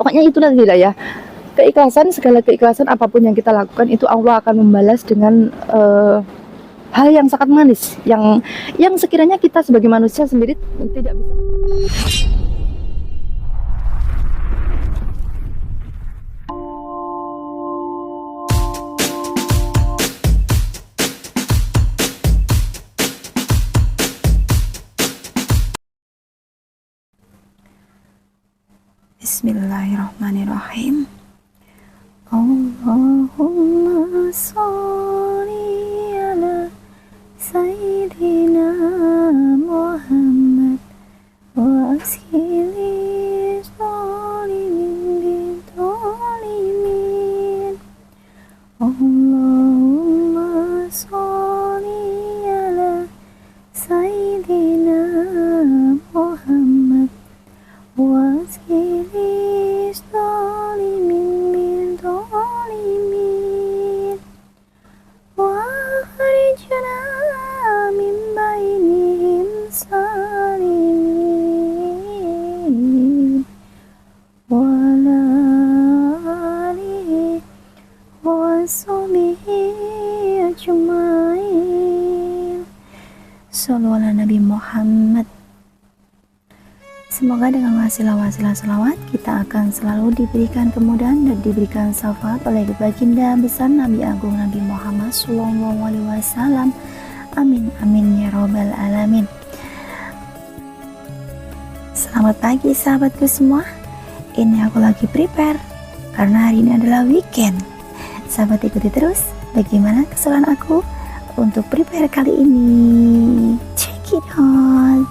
Pokoknya itulah hidayah. Keikhlasan, segala keikhlasan apapun yang kita lakukan itu Allah akan membalas dengan hal yang sangat manis, yang sekiranya kita sebagai manusia sendiri tidak bisa. Bismillahirrahmanirrahim. Allahumma sholli ala Sayyidina Muhammad wa askili sholimin bitolimin. Allahumma sholli ala Sayyidina Muhammad wa askili sholimin bitolimin. Wa akhrijna min bainihim salimin. Wa ala alihi wa sahbihi ajma'in. Shallu ala Nabi Muhammad. Semoga dengan wasilah-wasilah selawat kita akan selalu diberikan kemudahan dan diberikan syafaat oleh baginda besar Nabi Agung Nabi Muhammad Sallallahu Alaihi Wasallam. Amin amin ya robbal alamin. Selamat pagi sahabatku semua. Ini aku lagi prepare karena hari ini adalah weekend. Sahabat ikuti terus bagaimana keseruan aku untuk prepare kali ini. Check it out.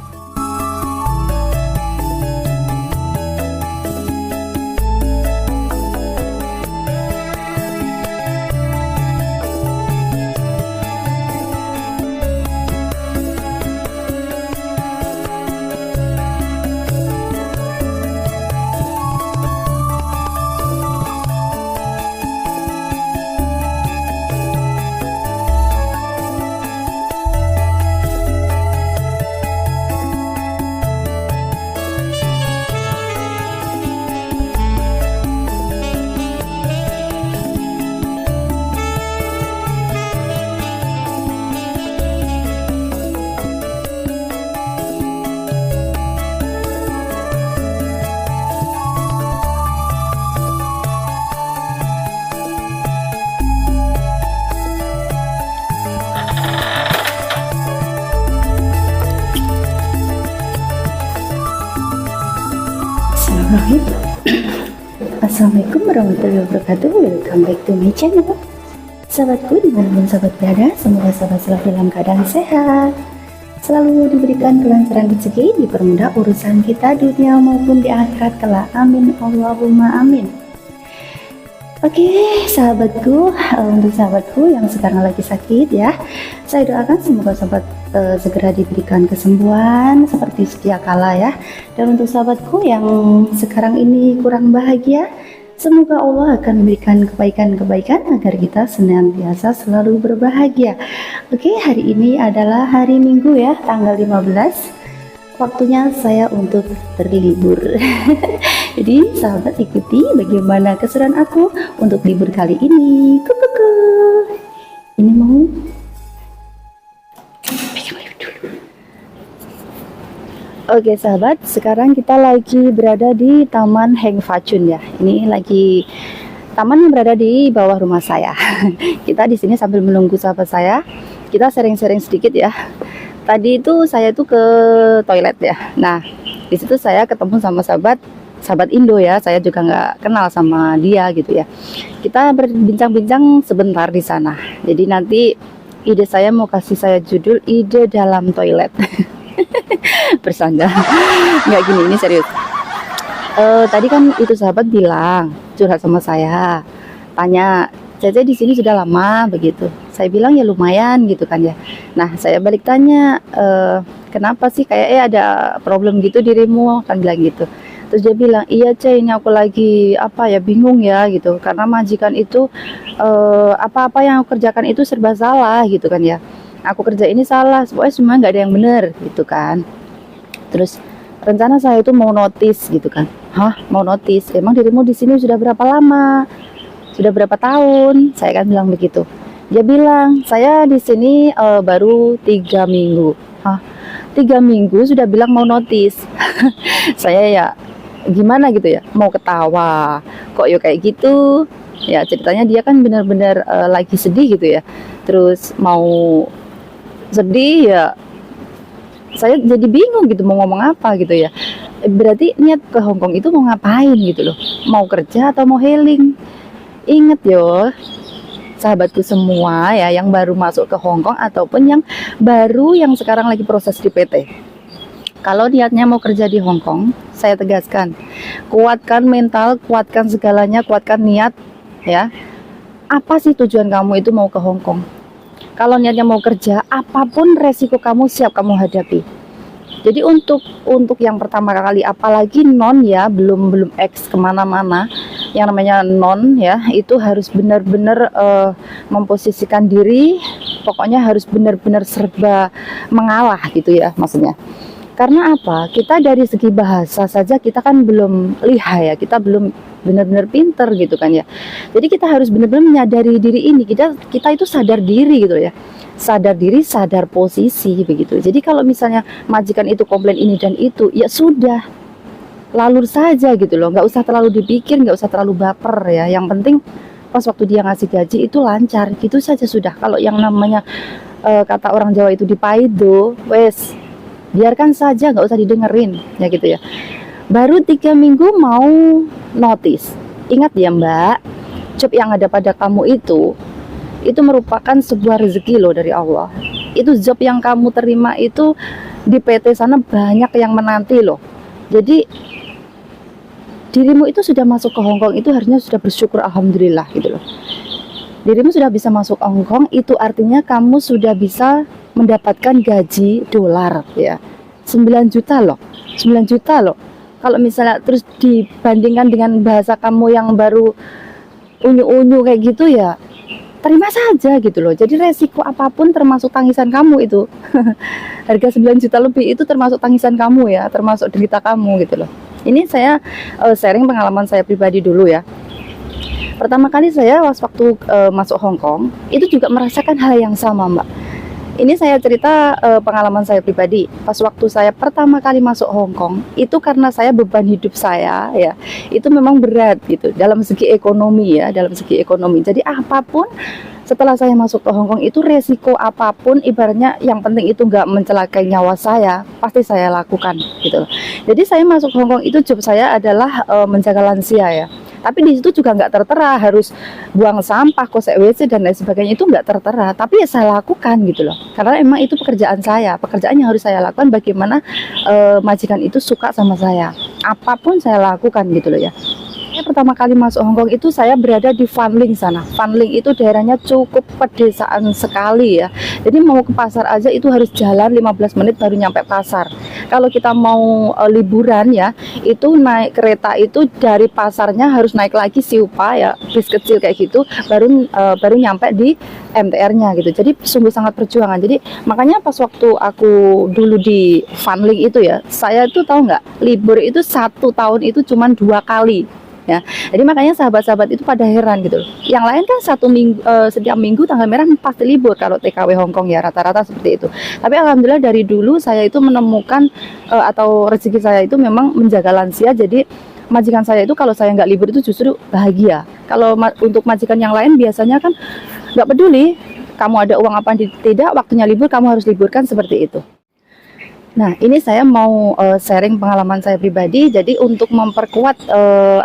Assalamualaikum warahmatullahi wabarakatuh. Welcome back to my channel. Sahabatku dimanapun sahabat berada, semoga sahabat selalu dalam keadaan sehat, selalu diberikan kelancaran rezeki, dipermudah urusan kita dunia maupun di akhirat kelak. Amin Allahumma amin. Oke sahabatku, untuk sahabatku yang sekarang lagi sakit ya, saya doakan semoga sahabat segera diberikan kesembuhan seperti sedia kala ya. Dan untuk sahabatku yang sekarang ini kurang bahagia, semoga Allah akan memberikan kebaikan-kebaikan agar kita senantiasa selalu berbahagia. Oke, hari ini adalah hari Minggu ya, tanggal 15. Waktunya saya untuk berlibur. Jadi sahabat ikuti bagaimana keseruan aku untuk libur kali ini. Kukuku. Ini mau Oke sahabat, sekarang kita lagi berada di Taman Heng Facun ya. Ini lagi taman yang berada di bawah rumah saya. Kita di sini sambil menunggu sahabat saya. Kita sharing-sharing sedikit ya. Tadi itu saya tuh ke toilet ya. Nah, di situ saya ketemu sama sahabat Indo ya. Saya juga nggak kenal sama dia gitu ya. Kita berbincang-bincang sebentar di sana. Jadi nanti ide saya mau kasih saya judul ide dalam toilet. Bersanda. Nggak gini, ini serius. Tadi kan itu sahabat bilang curhat sama saya. Tanya, Cece di sini sudah lama begitu. Saya bilang ya lumayan gitu kan ya. Nah saya balik tanya, kenapa sih kayaknya ada problem gitu dirimu, kan bilang gitu. Terus dia bilang, iya Ce, ini aku lagi apa ya bingung ya gitu. Karena majikan itu apa-apa yang aku kerjakan itu serba salah gitu kan ya. Aku kerja ini salah, pokoknya semua nggak ada yang benar gitu kan. Terus rencana saya itu mau notis gitu kan. Hah, mau notis? Emang dirimu di sini sudah berapa lama? Sudah berapa tahun? Saya kan bilang begitu. Dia bilang, saya di sini baru 3 minggu. Hah, 3 minggu sudah bilang mau notis. Saya ya gimana gitu ya, mau ketawa. Kok ya kayak gitu? Ya ceritanya dia kan benar-benar lagi sedih gitu ya. Terus mau sedih ya, saya jadi bingung gitu mau ngomong apa gitu ya. Berarti niat ke Hong Kong itu mau ngapain gitu loh, mau kerja atau mau healing. Ingat yo sahabatku semua ya, yang baru masuk ke Hong Kong ataupun yang baru yang sekarang lagi proses di PT, kalau niatnya mau kerja di Hong Kong, saya tegaskan, kuatkan mental, kuatkan segalanya, kuatkan niat ya. Apa sih tujuan kamu itu mau ke Hong Kong? Kalau niatnya mau kerja, apapun resiko kamu siap kamu hadapi. Jadi untuk yang pertama kali, apalagi non ya, belum X kemana-mana, yang namanya non ya, itu harus benar-benar memposisikan diri, pokoknya harus benar-benar serba mengalah gitu ya maksudnya. Karena apa? Kita dari segi bahasa saja kita kan belum lihai ya, kita belum benar-benar pinter gitu kan ya. Jadi kita harus benar-benar menyadari diri ini, kita itu sadar diri gitu ya. Sadar diri, sadar posisi begitu. Jadi kalau misalnya majikan itu komplain ini dan itu, ya sudah, lalur saja gitu loh, nggak usah terlalu dipikir, nggak usah terlalu baper ya. Yang penting pas waktu dia ngasih gaji itu lancar, gitu saja sudah. Kalau yang namanya kata orang Jawa itu dipaido, wes biarkan saja, nggak usah didengerin ya gitu ya. Baru 3 minggu mau notice. Ingat ya Mbak, job yang ada pada kamu itu merupakan sebuah rezeki loh dari Allah. Itu job yang kamu terima itu di PT sana banyak yang menanti loh. Jadi dirimu itu sudah masuk ke Hong Kong itu harusnya sudah bersyukur, alhamdulillah gitu loh. Dirimu sudah bisa masuk Hong Kong itu artinya kamu sudah bisa mendapatkan gaji dolar ya. 9 juta loh. 9 juta loh. Kalau misalnya terus dibandingkan dengan bahasa kamu yang baru unyu-unyu kayak gitu ya, terima saja gitu loh. Jadi resiko apapun termasuk tangisan kamu itu. Harga 9 juta lebih itu termasuk tangisan kamu ya, termasuk derita kamu gitu loh. Ini saya sharing pengalaman saya pribadi dulu ya. Pertama kali saya waktu masuk Hong Kong itu juga merasakan hal yang sama Mbak. Ini saya cerita pengalaman saya pribadi. Pas waktu saya pertama kali masuk Hong Kong, itu karena saya beban hidup saya ya, itu memang berat gitu dalam segi ekonomi ya, dalam segi ekonomi. Jadi apapun setelah saya masuk ke Hong Kong itu resiko apapun, ibaratnya yang penting itu nggak mencelakai nyawa saya, pasti saya lakukan gitu. Jadi saya masuk Hong Kong itu job saya adalah menjaga lansia ya. Tapi di situ juga nggak tertera harus buang sampah, kosek WC dan lain sebagainya, itu nggak tertera. Tapi ya saya lakukan gitu loh. Karena emang itu pekerjaan saya, pekerjaan yang harus saya lakukan. Bagaimana majikan itu suka sama saya, apapun saya lakukan gitu loh ya. Pertama kali masuk Hong Kong itu saya berada di Fanling sana. Fanling itu daerahnya cukup pedesaan sekali ya. Jadi mau ke pasar aja itu harus jalan 15 menit baru nyampe pasar. Kalau kita mau liburan ya, itu naik kereta itu dari pasarnya harus naik lagi Siupa ya, bis kecil kayak gitu, baru nyampe di MTR-nya gitu. Jadi sungguh sangat perjuangan. Jadi makanya pas waktu aku dulu di Fanling itu ya, saya tuh tahu nggak, libur itu 1 tahun itu cuma 2 kali. Ya, jadi makanya sahabat-sahabat itu pada heran gitu loh. Yang lain kan setiap minggu tanggal merah pasti libur kalau TKW Hong Kong ya, rata-rata seperti itu. Tapi alhamdulillah dari dulu saya itu menemukan atau rezeki saya itu memang menjaga lansia. Jadi majikan saya itu kalau saya nggak libur itu justru bahagia. Kalau untuk majikan yang lain biasanya kan nggak peduli kamu ada uang apa tidak, waktunya libur kamu harus liburkan, seperti itu. Nah, ini saya mau sharing pengalaman saya pribadi. Jadi untuk memperkuat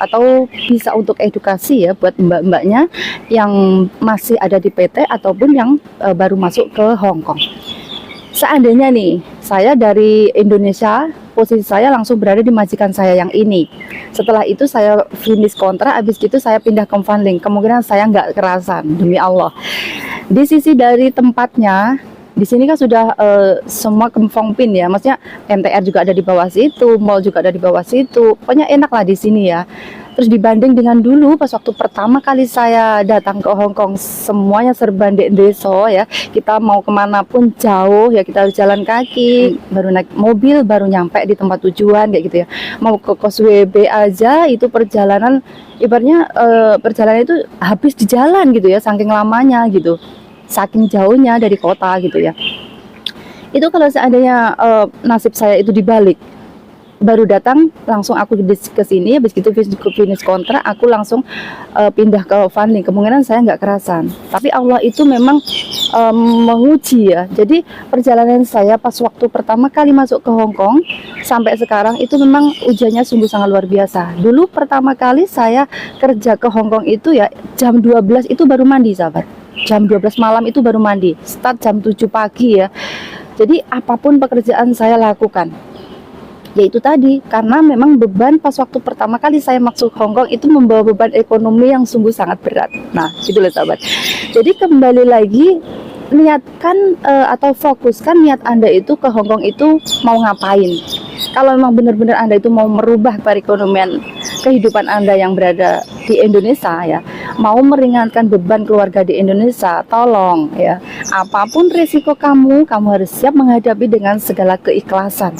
atau bisa untuk edukasi ya buat mbak-mbaknya yang masih ada di PT ataupun yang baru masuk ke Hong Kong. Seandainya nih, saya dari Indonesia, posisi saya langsung berada di majikan saya yang ini. Setelah itu saya finish kontrak, habis itu saya pindah ke Fanling. Kemungkinan saya nggak kerasan, demi Allah. Di sisi dari tempatnya, di sini kan sudah semua kempong pin ya, maksudnya MTR juga ada di bawah situ, mall juga ada di bawah situ, pokoknya enak lah di sini ya. Terus dibanding dengan dulu pas waktu pertama kali saya datang ke Hong Kong, semuanya serba ndek deso ya. Kita mau kemanapun jauh ya, kita harus jalan kaki, baru naik mobil, baru nyampe di tempat tujuan kayak gitu ya. Mau ke Causeway Bay aja itu perjalanan, ibaratnya perjalanan itu habis di jalan gitu ya, saking lamanya gitu, saking jauhnya dari kota gitu ya. Itu kalau seandainya nasib saya itu dibalik, baru datang langsung aku ke sini, habis gitu finish kontrak aku langsung pindah ke Fanling, kemungkinan saya nggak kerasan, tapi Allah itu memang menguji ya. Jadi perjalanan saya pas waktu pertama kali masuk ke Hong Kong sampai sekarang itu memang ujiannya sungguh sangat luar biasa. Dulu pertama kali saya kerja ke Hong Kong itu ya jam 12 itu baru mandi sahabat, jam 12 malam itu baru mandi, start jam 7 pagi ya. Jadi apapun pekerjaan saya lakukan, yaitu tadi, karena memang beban pas waktu pertama kali saya masuk Hong Kong itu membawa beban ekonomi yang sungguh sangat berat. Nah, itulah sahabat. Jadi kembali lagi, niatkan atau fokuskan niat Anda itu ke Hong Kong itu mau ngapain. Kalau memang benar-benar Anda itu mau merubah perekonomian kehidupan Anda yang berada di Indonesia ya, mau meringankan beban keluarga di Indonesia, tolong ya, apapun risiko kamu harus siap menghadapi dengan segala keikhlasan.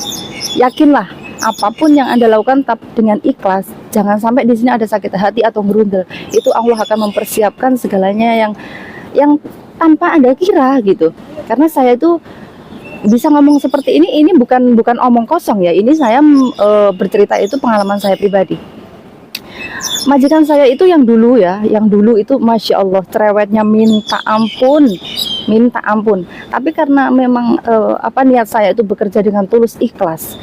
Yakinlah, apapun yang Anda lakukan tetap dengan ikhlas. Jangan sampai di sini ada sakit hati atau merundel. Itu Allah akan mempersiapkan segalanya yang tanpa Anda kira gitu. Karena saya itu bisa ngomong seperti ini bukan omong kosong ya. Ini saya bercerita itu pengalaman saya pribadi. Majikan saya itu yang dulu itu Masya Allah cerewetnya minta ampun. Tapi karena memang niat saya itu bekerja dengan tulus ikhlas.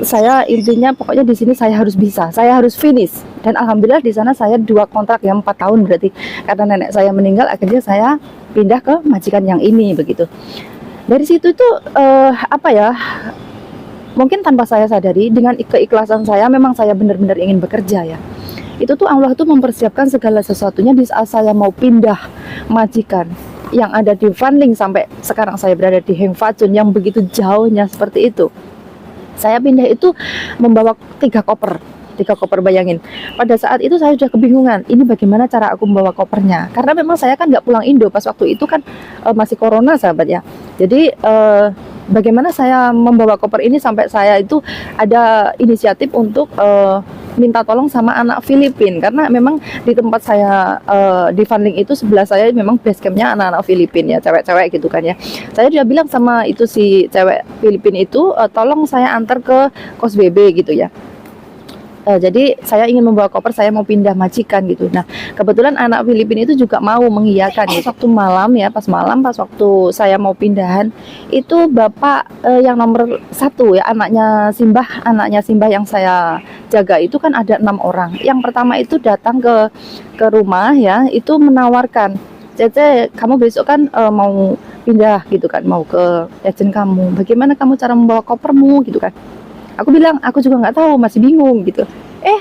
Saya intinya pokoknya di sini saya harus bisa, saya harus finish. Dan alhamdulillah di sana saya 2 kontrak ya 4 tahun berarti. Karena nenek saya meninggal, akhirnya saya pindah ke majikan yang ini begitu. Dari situ tuh mungkin tanpa saya sadari, dengan keikhlasan saya memang saya benar-benar ingin bekerja ya. Itu tuh Allah tuh mempersiapkan segala sesuatunya di saat saya mau pindah majikan yang ada di Fanling sampai sekarang saya berada di Heng Fat Chun yang begitu jauhnya seperti itu. Saya pindah itu membawa 3 koper, bayangin. Pada saat itu saya sudah kebingungan, ini bagaimana cara aku membawa kopernya. Karena memang saya kan nggak pulang Indo, pas waktu itu kan masih corona sahabat ya. Jadi bagaimana saya membawa koper ini sampai saya itu ada inisiatif untuk minta tolong sama anak Filipin. Karena memang di tempat saya di Fanling itu sebelah saya memang base campnya anak-anak Filipin ya, cewek-cewek gitu kan ya. Saya sudah bilang sama itu si cewek Filipin itu, tolong saya antar ke Causeway Bay gitu ya. Jadi saya ingin membawa koper, saya mau pindah majikan gitu. Nah kebetulan anak Filipina itu juga mau mengiyakan ya. Waktu malam ya, pas waktu saya mau pindahan itu bapak yang nomor 1 ya, anaknya Simbah yang saya jaga itu kan ada 6 orang. Yang pertama itu datang ke rumah ya, itu menawarkan, Cece kamu besok kan mau pindah gitu kan, mau ke agent kamu, bagaimana kamu cara membawa kopermu gitu kan. Aku bilang, aku juga nggak tahu, masih bingung gitu.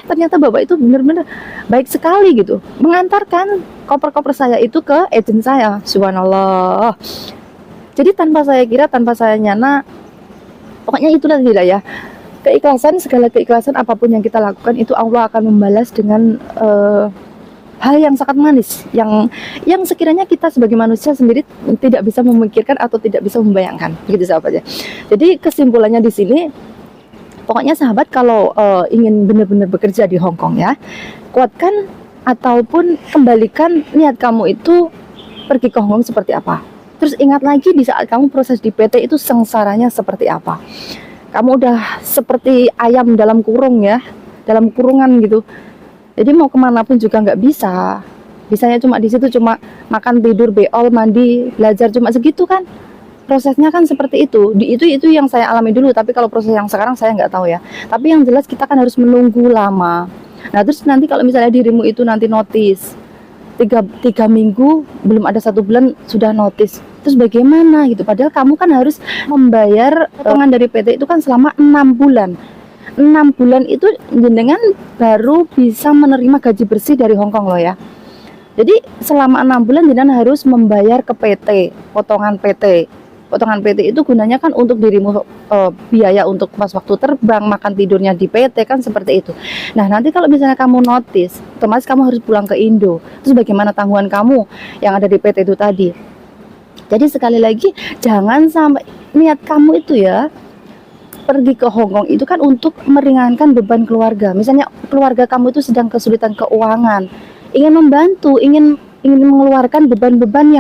Ternyata bapak itu benar-benar baik sekali gitu, mengantarkan koper-koper saya itu ke agent saya. Subhanallah. Jadi tanpa saya kira, tanpa saya nyana, pokoknya itulah tidak ya. Segala keikhlasan apapun yang kita lakukan itu Allah akan membalas dengan hal yang sangat manis, yang sekiranya kita sebagai manusia sendiri tidak bisa memikirkan atau tidak bisa membayangkan, begitu sahabat ya. Jadi kesimpulannya di sini, pokoknya sahabat kalau ingin benar-benar bekerja di Hong Kong ya, kuatkan ataupun kembalikan niat kamu itu pergi ke Hong Kong seperti apa. Terus ingat lagi di saat kamu proses di PT itu sengsaranya seperti apa. Kamu udah seperti ayam dalam kurung ya, dalam kurungan gitu. Jadi mau kemanapun juga nggak bisa. Bisanya cuma di situ, cuma makan, tidur, beol, mandi, belajar, cuma segitu kan. Prosesnya kan seperti itu. Itu yang saya alami dulu, tapi kalau proses yang sekarang saya nggak tahu ya. Tapi yang jelas kita kan harus menunggu lama. Nah terus nanti kalau misalnya dirimu itu nanti notice 3 minggu, belum ada 1 bulan sudah notice, terus bagaimana gitu. Padahal kamu kan harus membayar potongan dari PT itu kan selama 6 bulan. 6 bulan itu jenengan baru bisa menerima gaji bersih dari Hong Kong loh ya. Jadi selama 6 bulan jenengan harus membayar ke PT, potongan PT. Potongan PT itu gunanya kan untuk dirimu, biaya untuk pas waktu terbang, makan tidurnya di PT kan seperti itu. Nah, nanti kalau misalnya kamu notice, otomatis kamu harus pulang ke Indo. Terus bagaimana tanggungan kamu yang ada di PT itu tadi? Jadi sekali lagi, jangan sampai niat kamu itu ya pergi ke Hong Kong itu kan untuk meringankan beban keluarga. Misalnya keluarga kamu itu sedang kesulitan keuangan, ingin membantu, ingin mengeluarkan beban-beban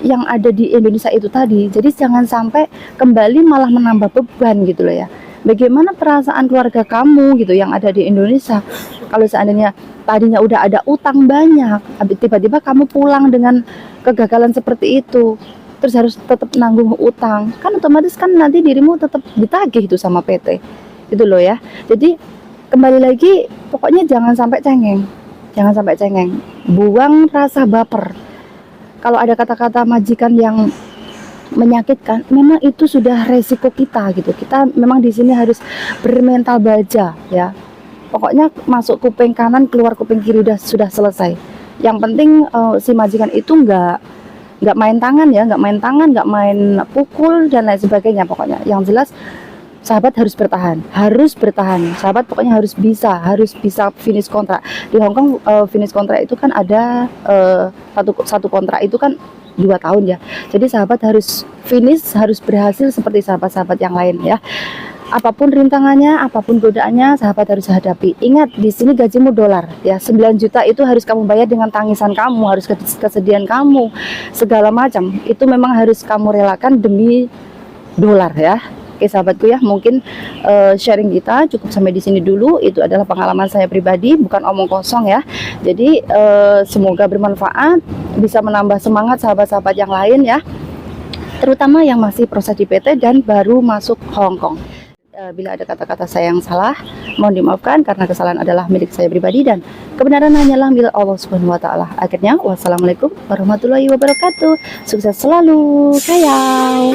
yang ada di Indonesia itu tadi. Jadi jangan sampai kembali malah menambah beban gitu loh ya. Bagaimana perasaan keluarga kamu gitu yang ada di Indonesia kalau seandainya tadinya udah ada utang banyak, tiba-tiba kamu pulang dengan kegagalan seperti itu, terus harus tetap nanggung utang, kan otomatis kan nanti dirimu tetap ditagih itu sama PT itu loh ya. Jadi kembali lagi, pokoknya jangan sampai cengeng, buang rasa baper. Kalau ada kata-kata majikan yang menyakitkan, memang itu sudah resiko kita gitu. Kita memang di sini harus bermental baja ya. Pokoknya masuk kuping kanan, keluar kuping kiri, sudah selesai. Yang penting si majikan itu nggak main tangan ya, nggak main pukul dan lain sebagainya. Pokoknya yang jelas sahabat harus bertahan, sahabat pokoknya harus bisa finish kontrak. Di Hong Kong finish kontrak itu kan ada satu kontrak itu kan 2 tahun ya. Jadi sahabat harus finish, harus berhasil seperti sahabat-sahabat yang lain ya. Apapun rintangannya, apapun godaannya, sahabat harus hadapi. Ingat, di sini gajimu dolar ya. 9 juta itu harus kamu bayar dengan tangisan kamu, harus kesedihan kamu, segala macam. Itu memang harus kamu relakan demi dolar ya. Oke sahabatku ya, mungkin sharing kita cukup sampai di sini dulu. Itu adalah pengalaman saya pribadi, bukan omong kosong ya. Jadi semoga bermanfaat, bisa menambah semangat sahabat-sahabat yang lain ya, terutama yang masih proses di PT dan baru masuk Hong Kong. Bila ada kata-kata saya yang salah, mohon dimaafkan karena kesalahan adalah milik saya pribadi dan kebenaran hanyalah milik Allah Subhanahu wa taala. Akhirnya, wassalamualaikum warahmatullahi wabarakatuh. Sukses selalu. Kayau.